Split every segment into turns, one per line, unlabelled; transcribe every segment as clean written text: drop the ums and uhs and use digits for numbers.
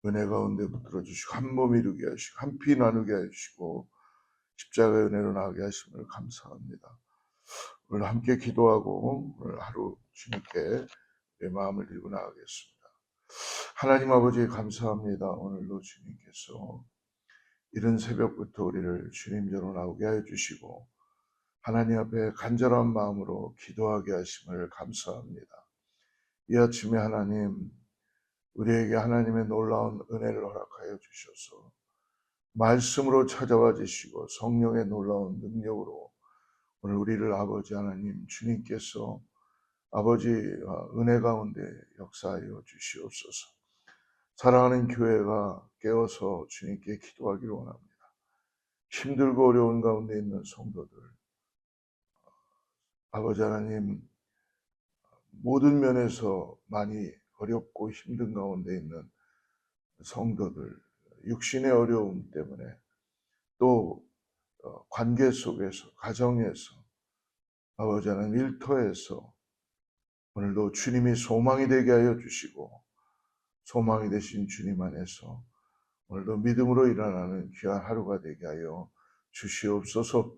은혜 가운데 붙들어 주시고 한 몸 이루게 하시고 한 피 나누게 하시고 십자가의 은혜로 나가게 하심을 감사합니다. 오늘 함께 기도하고 오늘 하루 주님께 내 마음을 들고 나가겠습니다. 하나님 아버지 감사합니다. 오늘도 주님께서 이른 새벽부터 우리를 주님께로 나오게 해 주시고 하나님 앞에 간절한 마음으로 기도하게 하심을 감사합니다. 이 아침에 하나님 우리에게 하나님의 놀라운 은혜를 허락하여 주셔서 말씀으로 찾아와 주시고 성령의 놀라운 능력으로 오늘 우리를 아버지 하나님 주님께서 아버지 은혜 가운데 역사하여 주시옵소서. 사랑하는 교회가 깨어서 주님께 기도하기를 원합니다. 힘들고 어려운 가운데 있는 성도들 아버지 하나님 모든 면에서 많이 어렵고 힘든 가운데 있는 성도들 육신의 어려움 때문에 또 관계 속에서 가정에서 아버지 하나님 일터에서 오늘도 주님이 소망이 되게 하여 주시고 소망이 되신 주님 안에서 오늘도 믿음으로 일어나는 귀한 하루가 되게 하여 주시옵소서.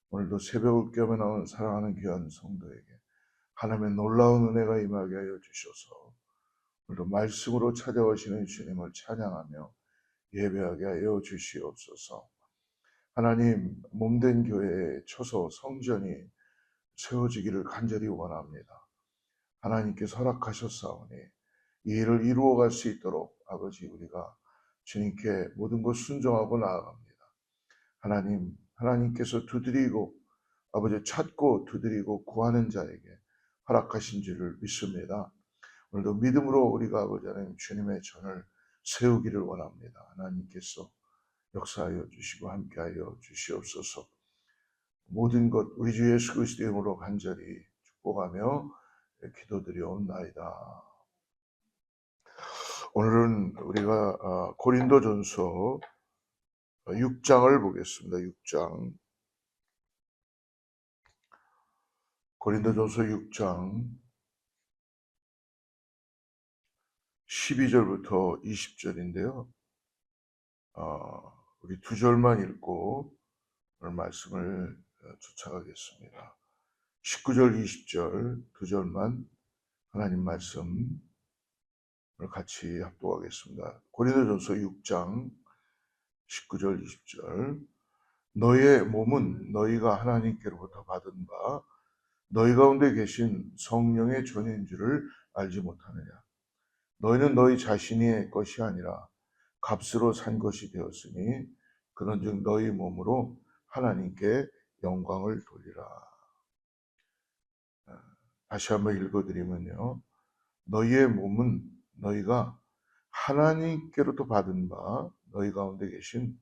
오늘도 새벽을 깨며 나온 사랑하는 귀한 성도에게 하나님의 놀라운 은혜가 임하게 하여 주셔서 오늘도 말씀으로 찾아오시는 주님을 찬양하며 예배하게 하여 주시옵소서. 하나님 몸된 교회의 초소 성전이 세워지기를 간절히 원합니다. 하나님께서 허락하셨사오니 이 일을 이루어갈 수 있도록 아버지 우리가 주님께 모든 것 순종하고 나아갑니다. 하나님께서 두드리고 아버지 찾고 두드리고 구하는 자에게 허락하신 줄을 믿습니다. 오늘도 믿음으로 우리가 아버지 하나님 주님의 전을 세우기를 원합니다. 하나님께서 역사하여 주시고 함께하여 주시옵소서. 모든 것 우리 주 예수 그리스도의 이름으로 간절히 축복하며 기도드리옵나이다. 오늘은 우리가 고린도전서 6장을 보겠습니다. 6장 고린도전서 6장 12절부터 20절인데요. 우리 두 절만 읽고 오늘 말씀을 쫓아가겠습니다. 19절, 20절 두 절만 하나님 말씀을 같이 합독하겠습니다. 고린도전서 6장 19절, 20절 너희의 몸은 너희가 하나님께로부터 받은 바 너희 가운데 계신 성령의 전인 줄을 알지 못하느냐. 너희는 너희 자신의 것이 아니라 값으로 산 것이 되었으니 그런즉 너희 몸으로 하나님께 영광을 돌리라. 다시 한번 읽어드리면요. 너희의 몸은 너희가 하나님께로부터 받은 바 너희 가운데 계신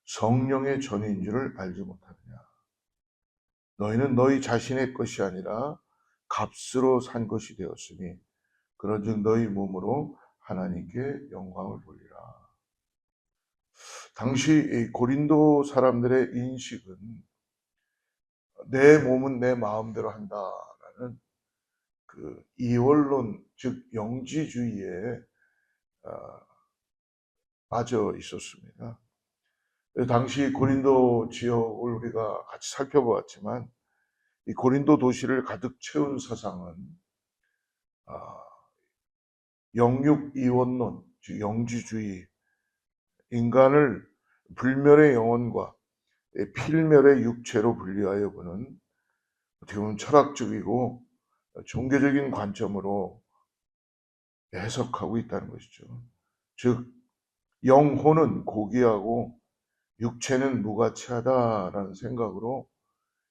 성령의 전인 줄을 알지 못하느냐. 너희는 너희 자신의 것이 아니라 값으로 산 것이 되었으니 그런즉 너희 몸으로 하나님께 영광을 돌리라. 당시 고린도 사람들의 인식은 내 몸은 내 마음대로 한다라는 그 이원론 즉 영지주의에 빠져 있었습니다. 당시 고린도 지역을 우리가 같이 살펴보았지만 이 고린도 도시를 가득 채운 사상은 영육 이원론, 즉 영지주의, 인간을 불멸의 영혼과 필멸의 육체로 분리하여 보는 어떻게 보면 철학적이고 종교적인 관점으로 해석하고 있다는 것이죠. 즉 영혼은 고귀하고 육체는 무가치하다라는 생각으로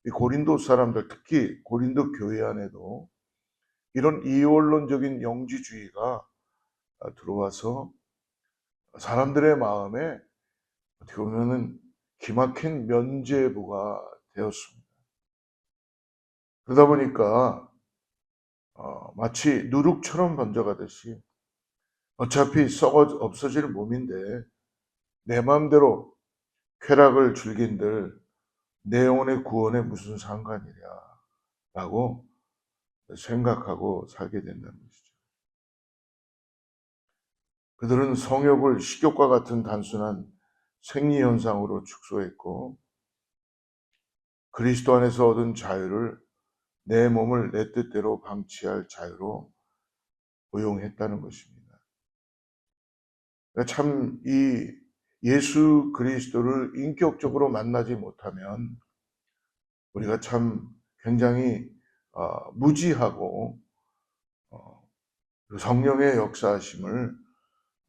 이 고린도 사람들, 특히 고린도 교회 안에도 이런 이원론적인 영지주의가 들어와서 사람들의 마음에 어떻게 보면은 기막힌 면죄부가 되었습니다. 그러다 보니까 마치 누룩처럼 번져가듯이 어차피 썩어 없어질 몸인데 내 마음대로 쾌락을 즐긴들 내 영혼의 구원에 무슨 상관이랴 라고 생각하고 살게 된다는 것이죠. 그들은 성욕을 식욕과 같은 단순한 생리현상으로 축소했고 그리스도 안에서 얻은 자유를 내 몸을 내 뜻대로 방치할 자유로 고용했다는 것입니다. 참 이 예수 그리스도를 인격적으로 만나지 못하면 우리가 참 굉장히 무지하고 성령의 역사하심을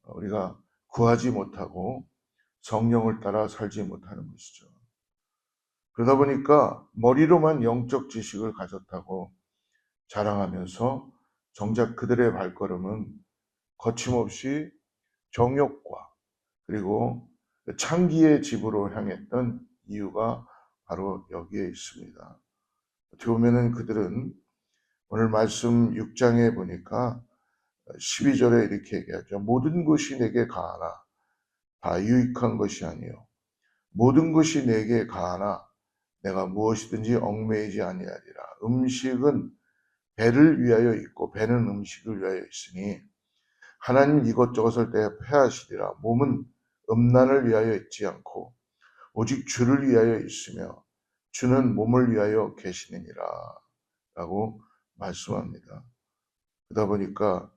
우리가 구하지 못하고 성령을 따라 살지 못하는 것이죠. 그러다 보니까 머리로만 영적 지식을 가졌다고 자랑하면서 정작 그들의 발걸음은 거침없이 정욕과 그리고 창기의 집으로 향했던 이유가 바로 여기에 있습니다. 어떻게 보면은 그들은 오늘 말씀 6장에 보니까 12절에 이렇게 얘기하죠. 모든 것이 내게 가하나 다 유익한 것이 아니요 모든 것이 내게 가하나 내가 무엇이든지 얽매이지 아니하리라. 음식은 배를 위하여 있고 배는 음식을 위하여 있으니 하나님 이것저것을 대폐하시리라. 몸은 음란을 위하여 있지 않고 오직 주를 위하여 있으며 주는 몸을 위하여 계시느니라 라고 말씀합니다. 그러다 보니까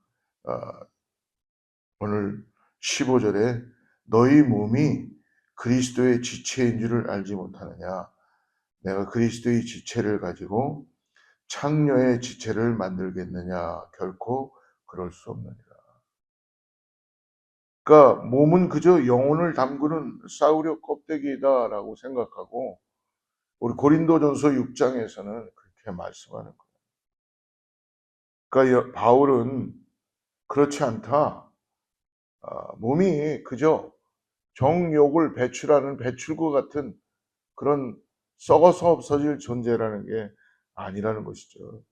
오늘 15절에 너희 몸이 그리스도의 지체인 줄을 알지 못하느냐. 내가 그리스도의 지체를 가지고 창녀의 지체를 만들겠느냐. 결코 그럴 수 없느니라. 그러니까 몸은 그저 영혼을 담그는 싸우려 껍데기다라고 생각하고 우리 고린도전서 6장에서는 그렇게 말씀하는 거예요. 그러니까 바울은 그렇지 않다. 몸이 그저 정욕을 배출하는 배출구 같은 그런 썩어서 없어질 존재라는 게 아니라는 것이죠.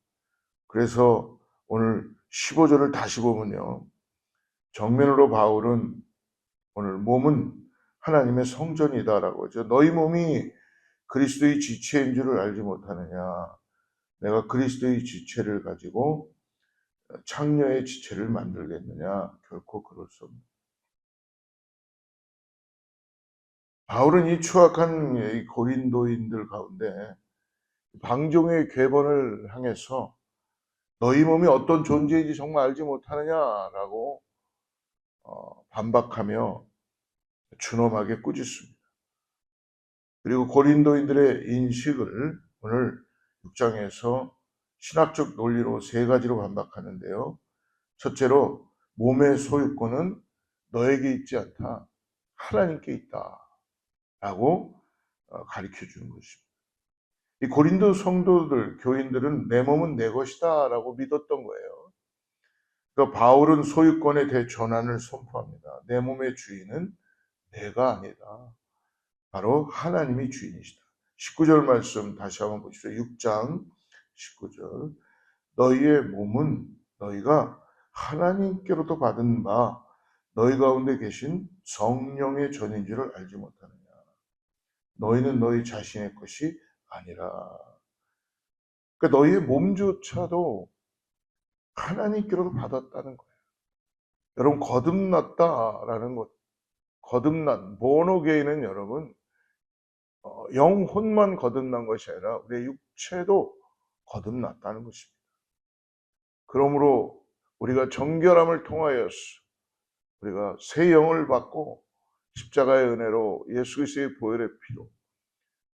그래서 오늘 15절을 다시 보면요. 정면으로 바울은 오늘 몸은 하나님의 성전이다라고 하죠. 너희 몸이 그리스도의 지체인 줄을 알지 못하느냐. 내가 그리스도의 지체를 가지고 창녀의 지체를 만들겠느냐. 결코 그럴 수 없는. 바울은 이 추악한 이 고린도인들 가운데 방종의 궤번을 향해서 너희 몸이 어떤 존재인지 정말 알지 못하느냐라고 반박하며 준엄하게 꾸짖습니다. 그리고 고린도인들의 인식을 오늘 6장에서 신학적 논리로 세 가지로 반박하는데요. 첫째로 몸의 소유권은 너에게 있지 않다. 하나님께 있다. 라고 가르쳐 주는 것입니다. 이 고린도 성도들, 교인들은 내 몸은 내 것이다 라고 믿었던 거예요. 그러니까 바울은 소유권에 대해 전환을 선포합니다. 내 몸의 주인은 내가 아니다. 바로 하나님이 주인이시다. 19절 말씀 다시 한번 보십시오. 6장 19절. 너희의 몸은 너희가 하나님께로부터 받은 바 너희 가운데 계신 성령의 전인 줄을 알지 못하느냐. 너희는 너희 자신의 것이 아니라. 그러니까 너희의 몸조차도 하나님께로부터 받았다는 거예요. 여러분 거듭났다라는 것. 거듭난 모노게이는 여러분 영혼만 거듭난 것이 아니라 우리의 육체도 거듭났다는 것입니다. 그러므로 우리가 정결함을 통하여서 우리가 새 영을 받고 십자가의 은혜로 예수 그리스도의 보혈의 피로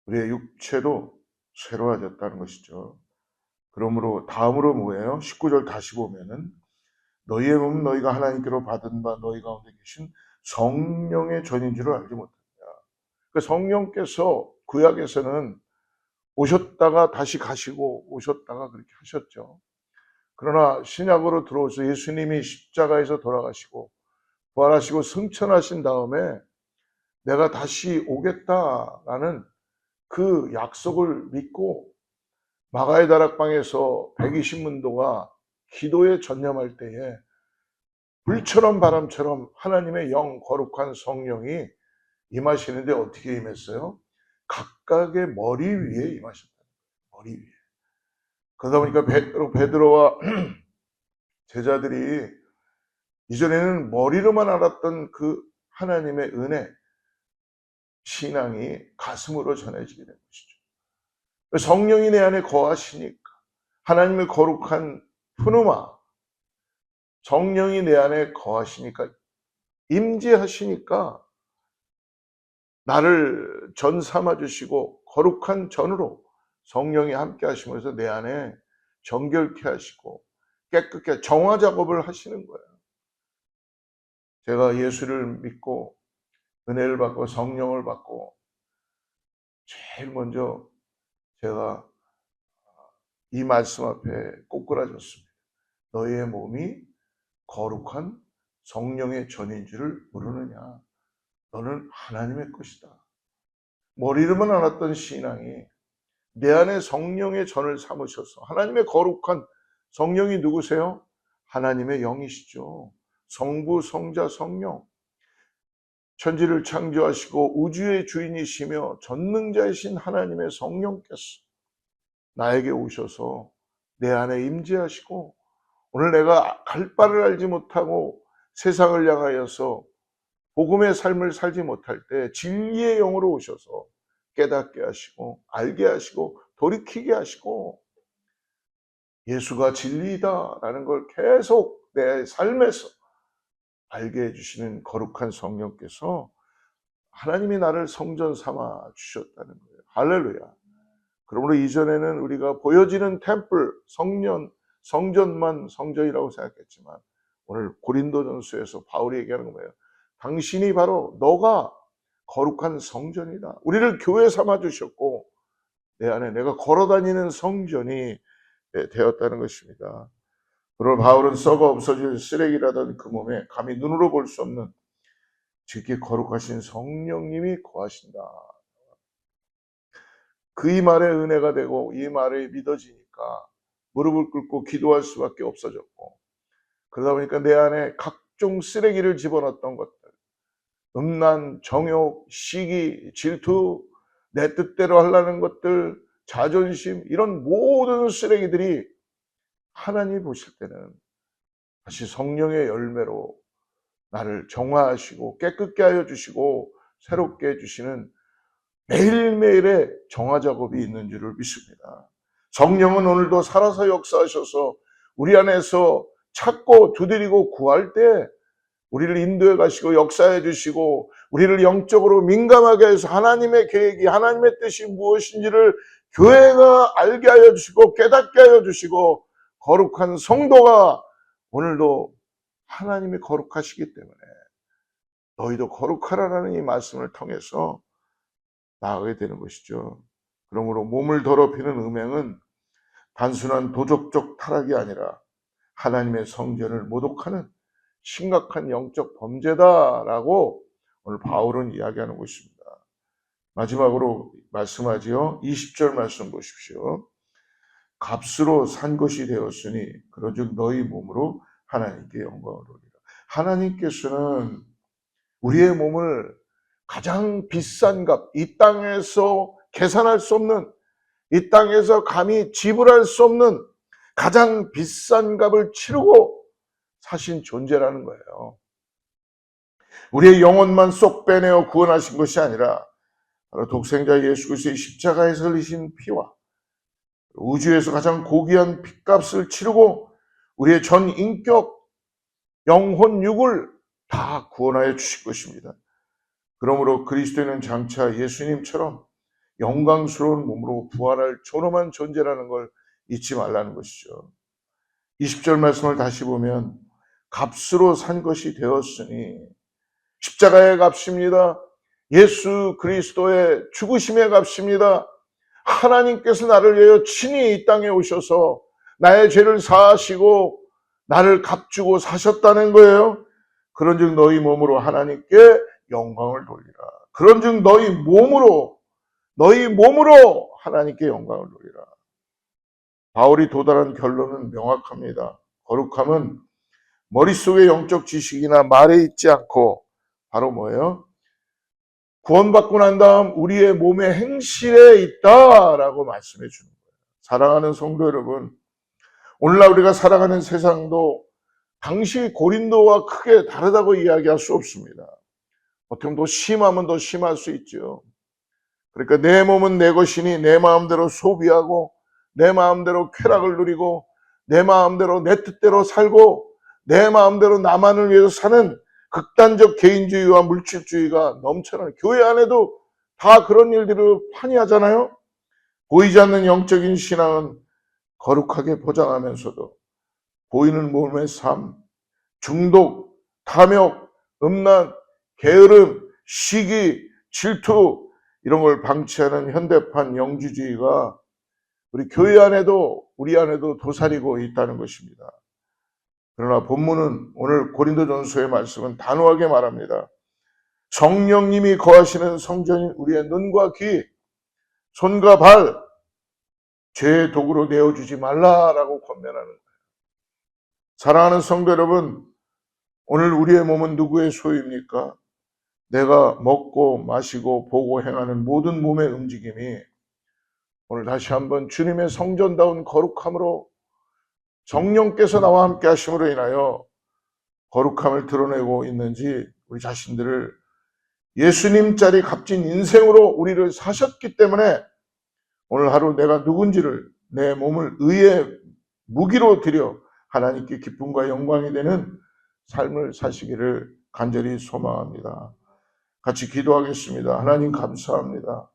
우리의 육체도 새로워졌다는 것이죠. 그러므로 다음으로 뭐예요? 19절 다시 보면은 너희의 몸은 너희가 하나님께로 받은 바 너희 가운데 계신 성령의 전인 줄을 알지 못하느냐. 그 성령께서 구약에서는 오셨다가 다시 가시고 오셨다가 그렇게 하셨죠. 그러나 신약으로 들어오셔서 예수님이 십자가에서 돌아가시고 부활하시고 승천하신 다음에 내가 다시 오겠다라는 그 약속을 믿고 마가의 다락방에서 120문도가 기도에 전념할 때에 불처럼 바람처럼 하나님의 영 거룩한 성령이 임하시는데 어떻게 임했어요? 각각의 머리 위에 임하셨다. 머리 위에. 그러다 보니까 베드로와 제자들이 이전에는 머리로만 알았던 그 하나님의 은혜, 신앙이 가슴으로 전해지게 된 것이죠. 성령이 내 안에 거하시니까, 하나님의 거룩한 푸누마, 성령이 내 안에 거하시니까, 임재하시니까 나를 전 삼아 주시고 거룩한 전으로 성령이 함께 하시면서 내 안에 정결케 하시고 깨끗게 정화 작업을 하시는 거예요. 제가 예수를 믿고 은혜를 받고 성령을 받고 제일 먼저 제가 이 말씀 앞에 꼬꾸라졌습니다. 너희의 몸이 거룩한 성령의 전인 줄을 모르느냐. 너는 하나님의 것이다. 머리로만 알았던 신앙이 내 안에 성령의 전을 삼으셔서 하나님의 거룩한 성령이 누구세요? 하나님의 영이시죠. 성부, 성자, 성령. 천지를 창조하시고 우주의 주인이시며 전능자이신 하나님의 성령께서 나에게 오셔서 내 안에 임재하시고 오늘 내가 갈 바를 알지 못하고 세상을 향하여서 복음의 삶을 살지 못할 때 진리의 영으로 오셔서 깨닫게 하시고 알게 하시고 돌이키게 하시고 예수가 진리이다라는 걸 계속 내 삶에서 알게 해주시는 거룩한 성령께서 하나님이 나를 성전 삼아 주셨다는 거예요. 할렐루야. 그러므로 이전에는 우리가 보여지는 템플, 성전만 성전이라고 생각했지만 오늘 고린도전서에서 바울이 얘기하는 거예요. 당신이 바로 너가 거룩한 성전이다. 우리를 교회 삼아 주셨고 내 안에 내가 걸어다니는 성전이 되었다는 것입니다. 그러나 바울은 썩어 없어질 쓰레기라던 그 몸에 감히 눈으로 볼 수 없는 지극히 거룩하신 성령님이 거하신다. 그 이 말에 은혜가 되고 이 말이 믿어지니까 무릎을 꿇고 기도할 수밖에 없어졌고 그러다 보니까 내 안에 각종 쓰레기를 집어넣었던 것들 음란, 정욕, 시기, 질투, 내 뜻대로 하려는 것들, 자존심 이런 모든 쓰레기들이 하나님이 보실 때는 다시 성령의 열매로 나를 정화하시고 깨끗게 하여 주시고 새롭게 해주시는 매일매일의 정화 작업이 있는 줄을 믿습니다. 성령은 오늘도 살아서 역사하셔서 우리 안에서 찾고 두드리고 구할 때 우리를 인도해 가시고 역사해 주시고 우리를 영적으로 민감하게 해서 하나님의 계획이 하나님의 뜻이 무엇인지를 교회가 알게 하여 주시고 깨닫게 하여 주시고 거룩한 성도가 오늘도 하나님이 거룩하시기 때문에 너희도 거룩하라라는 이 말씀을 통해서 나아가게 되는 것이죠. 그러므로 몸을 더럽히는 음행은 단순한 도덕적 타락이 아니라 하나님의 성전을 모독하는 심각한 영적 범죄다라고 오늘 바울은 이야기하는 것입니다. 마지막으로 말씀하지요. 20절 말씀 보십시오. 값으로 산 것이 되었으니 그러즉 너희 몸으로 하나님께 영광을 돌리라. 하나님께서는 우리의 몸을 가장 비싼 값, 이 땅에서 계산할 수 없는, 이 땅에서 감히 지불할 수 없는 가장 비싼 값을 치르고 사신 존재라는 거예요. 우리의 영혼만 쏙 빼내어 구원하신 것이 아니라 바로 독생자 예수 그리스도의 십자가에서 흘리신 피와 우주에서 가장 고귀한 핏값을 치르고 우리의 전 인격, 영혼, 육을 다 구원하여 주실 것입니다. 그러므로 그리스도는 장차 예수님처럼 영광스러운 몸으로 부활할 존엄한 존재라는 걸 잊지 말라는 것이죠. 20절 말씀을 다시 보면 값으로 산 것이 되었으니 십자가의 값입니다. 예수 그리스도의 죽으심의 값입니다. 하나님께서 나를 위하여 친히 이 땅에 오셔서 나의 죄를 사하시고 나를 값주고 사셨다는 거예요. 그런즉 너희 몸으로 하나님께 영광을 돌리라. 그런즉 너희 몸으로 하나님께 영광을 돌리라. 바울이 도달한 결론은 명확합니다. 거룩함은 머릿속에 영적 지식이나 말에 있지 않고 바로 뭐예요? 구원받고 난 다음 우리의 몸의 행실에 있다라고 말씀해 주는 거예요. 사랑하는 성도 여러분, 오늘날 우리가 살아가는 세상도 당시 고린도와 크게 다르다고 이야기할 수 없습니다. 보통 더 심하면 더 심할 수 있죠. 그러니까 내 몸은 내 것이니 내 마음대로 소비하고 내 마음대로 쾌락을 누리고 내 마음대로 내 뜻대로 살고 내 마음대로 나만을 위해서 사는 극단적 개인주의와 물질주의가 넘쳐나는 교회 안에도 다 그런 일들을 판이하잖아요. 보이지 않는 영적인 신앙은 거룩하게 포장하면서도 보이는 몸의 삶, 중독, 탐욕, 음란, 게으름, 시기, 질투 이런 걸 방치하는 현대판 영주주의가 우리 교회 안에도 우리 안에도 도사리고 있다는 것입니다. 그러나 본문은 오늘 고린도전서의 말씀은 단호하게 말합니다. 성령님이 거하시는 성전인 우리의 눈과 귀, 손과 발, 죄의 도구로 내어주지 말라라고 권면하는 거예요. 사랑하는 성도 여러분, 오늘 우리의 몸은 누구의 소유입니까? 내가 먹고 마시고 보고 행하는 모든 몸의 움직임이 오늘 다시 한번 주님의 성전다운 거룩함으로 성령께서 나와 함께 하심으로 인하여 거룩함을 드러내고 있는지 우리 자신들을 예수님짜리 값진 인생으로 우리를 사셨기 때문에 오늘 하루 내가 누군지를 내 몸을 의의 무기로 드려 하나님께 기쁨과 영광이 되는 삶을 사시기를 간절히 소망합니다. 같이 기도하겠습니다. 하나님 감사합니다.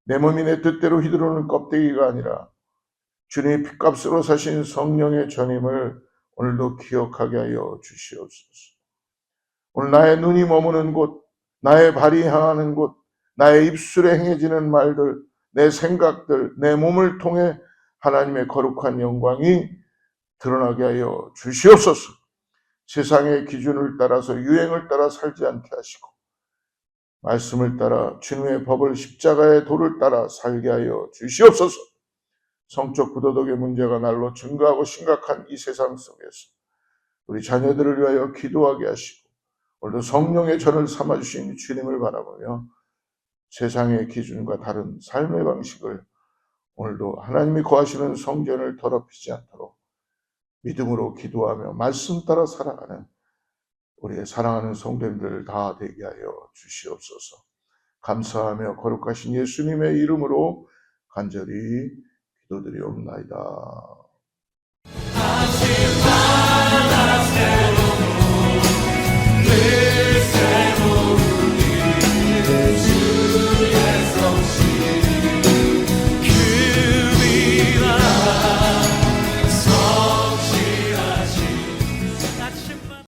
내 몸이 내 뜻대로 휘두르는 껍데기가 아니라 주님의 핏값으로 사신 성령의 전임을 오늘도 기억하게 하여 주시옵소서. 오늘 나의 눈이 머무는 곳, 나의 발이 향하는 곳, 나의 입술에 행해지는 말들, 내 생각들, 내 몸을 통해 하나님의 거룩한 영광이 드러나게 하여 주시옵소서. 세상의 기준을 따라서 유행을 따라 살지 않게 하시고 말씀을 따라 주님의 법을 십자가의 도를 따라 살게 하여 주시옵소서. 성적 부도덕의 문제가 날로 증가하고 심각한 이 세상 속에서 우리 자녀들을 위하여 기도하게 하시고 오늘도 성령의 전을 삼아주신 주님을 바라보며 세상의 기준과 다른 삶의 방식을 오늘도 하나님이 거하시는 성전을 더럽히지 않도록 믿음으로 기도하며 말씀 따라 살아가는 우리의 사랑하는 성도님들 다 되게 하여 주시옵소서. 감사하며 거룩하신 예수님의 이름으로 간절히 기도드리옵나이다.